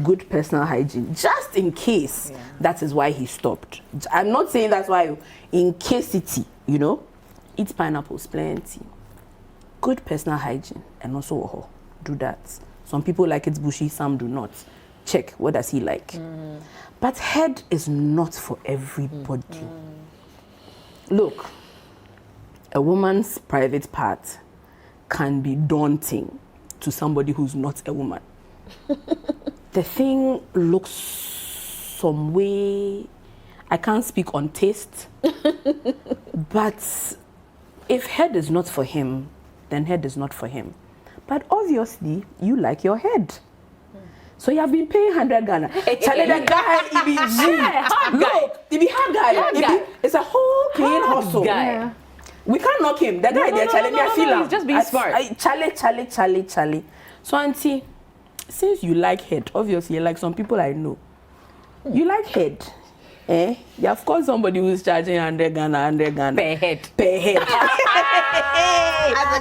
good personal hygiene. Just in case that is why he stopped. I'm not saying that's why, in case it, eat pineapples plenty. Good personal hygiene. And also do that. Some people like it bushy, some do not. Check, what does he like? But head is not for everybody. Look, a woman's private part can be daunting to somebody who's not a woman. The thing looks some way, I can't speak on taste, but if head is not for him, then head is not for him. But obviously, you like your head. So you have been paying 100 Ghana. Charlie, the guy, he be G. Look, he be hard guy. It's a whole paying hustle.
Guy.
We can't knock him. The guy there, Charlie, I feel
he's just being smart.
Charlie. So auntie, since you like head, obviously, like some people I know, you like head. Yeah, of course, somebody who's charging 100 Ghana.
Per head.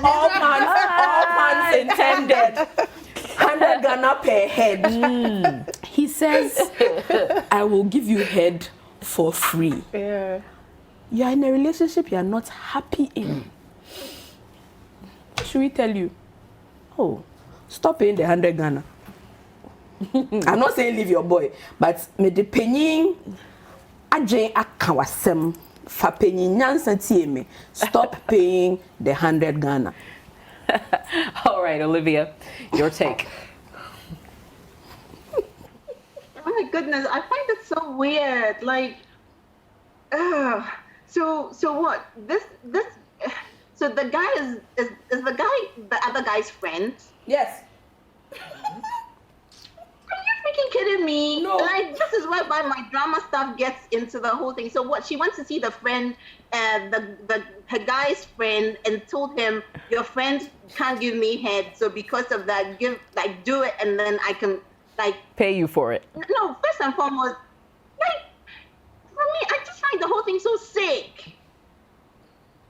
All pants intended. 100 Ghana per head. He says, I will give you head for free.
Yeah.
You are in a relationship you are not happy in. What should we tell you? Oh, stop paying the 100 Ghana. I'm not saying leave your boy, but me the penny ajen akawasem fa penny nyansa tie me. Stop paying the 100 Ghana.
All right, Olivia, your take.
Oh my goodness, I find it so weird. Like, so what? So the guy is the other guy's friend?
Yes.
Are you freaking kidding me?
No.
Like, this is where my drama stuff gets into the whole thing. So what? She went to see the friend, her guy's friend, and told him, your friend can't give me head, so because of that, do it, and then I can
pay you for it.
No, first and foremost, for me, I just find the whole thing so sick.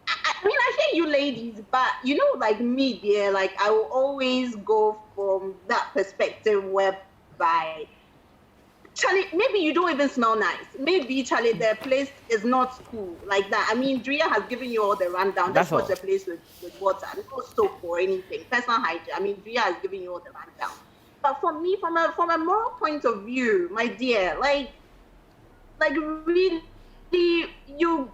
I mean, I hear you ladies, but like me, dear, like I will always go from that perspective whereby, Charlie, maybe you don't even smell nice. Maybe, Charlie, the place is not cool like that. I mean, Drea has given you all the rundown. That's what's the place with water, no soap or anything. Personal hygiene. I mean, Drea has given you all the rundown. But for me, from a moral point of view, my dear, like really, you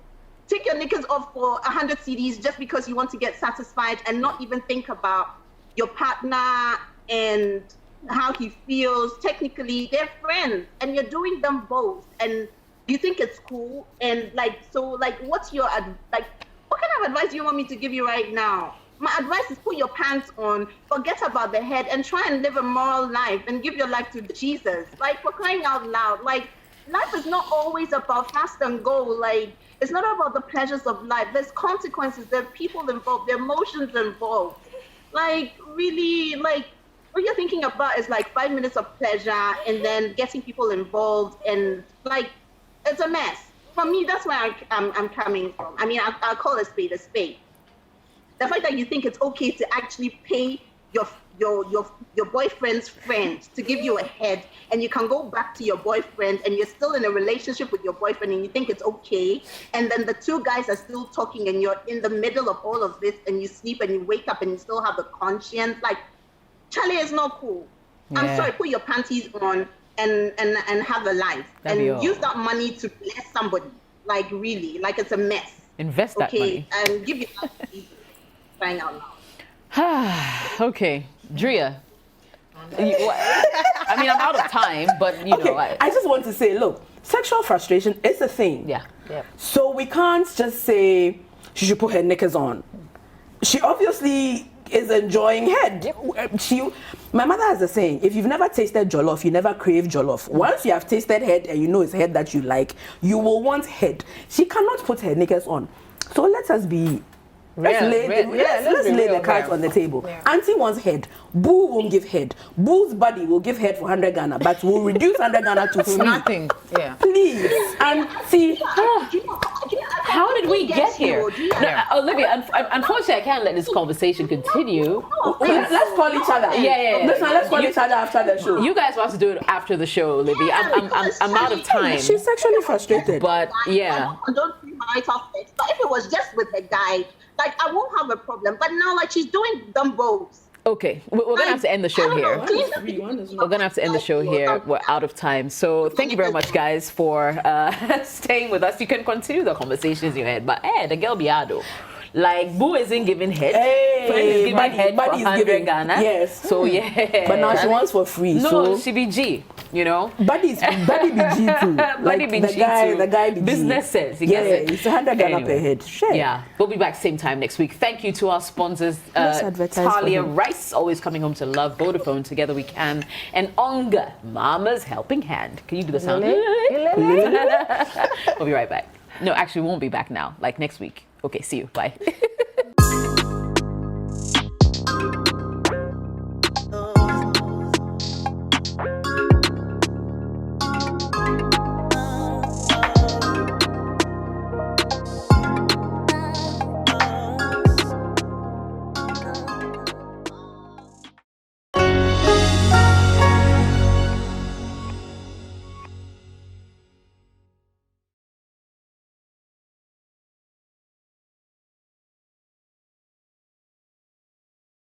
take your knickers off for 100 CDs just because you want to get satisfied and not even think about your partner and how he feels. Technically, they're friends and you're doing them both and you think it's cool. And what's your, what kind of advice do you want me to give you right now? My advice is put your pants on, forget about the head and try and live a moral life and give your life to Jesus. Like, for crying out loud, like, life is not always about fast and go. Like, it's not about the pleasures of life. There's consequences, there are people involved, there are emotions involved. Like, really, like, what you're thinking about is like 5 minutes of pleasure and then getting people involved, and like, it's a mess. For me, that's where I'm coming from. I mean, I'll call a spade a spade. The fact that you think it's okay to actually pay your boyfriend's friend to give you a head, and you can go back to your boyfriend and you're still in a relationship with your boyfriend and you think it's okay, and then the two guys are still talking and you're in the middle of all of this and you sleep and you wake up and you still have a conscience, like, Charlie, is not cool. I'm sorry, put your panties on and have a life.
That'd
and use that money to bless somebody, like, really, like, it's a mess.
Invest that money.
And give it that to people, crying out loud.
Okay, Drea. I mean, I'm out of time, but you know.
I just want to say, look, sexual frustration is a thing.
Yeah.
So we can't just say she should put her knickers on. She obviously is enjoying head. My mother has a saying: if you've never tasted jollof, you never crave jollof. Once you have tasted head and you know it's head that you like, you will want head. She cannot put her knickers on. So let us be. Let's lay the cards on the table. Yeah. Auntie wants head. Boo won't give head. Boo's buddy will give head for 100 Ghana, but will reduce 100 Ghana to free.
Nothing. Yeah.
Please. And see,
how did we get here? No, Olivia, unfortunately, I can't let this conversation continue.
Let's call each other.
Yeah.
Let's call each other after the show.
You guys want to do it after the show, Olivia. I'm out of time.
She's sexually frustrated.
But yeah.
I don't think marital sex. But if it was just with a guy, like, I won't have a problem. But now, like, she's doing dumb bows.
Okay, we're going to have to end the show here. We're going to have to end the show here. We're out of time. So thank you very much, guys, for staying with us. You can continue the conversations in your head. But, the girl Biado. Like, Boo isn't giving head. Friend is giving head for 100 Ghana.
Yes.
So, yeah.
But now she wants for free.
No,
so
she be G, you know.
Buddy be G too.
Buddy be G too.
The guy be G.
Business sense.
It's 100 Ghana per head. Sure.
Yeah. We'll be back same time next week. Thank you to our sponsors. Talia Rice, always coming home to love. Vodafone, Together We Can. And Onga, Mama's Helping Hand. Can you do the sound? We'll be right back. No, actually, we won't be back now. Like next week. Okay, see you. Bye.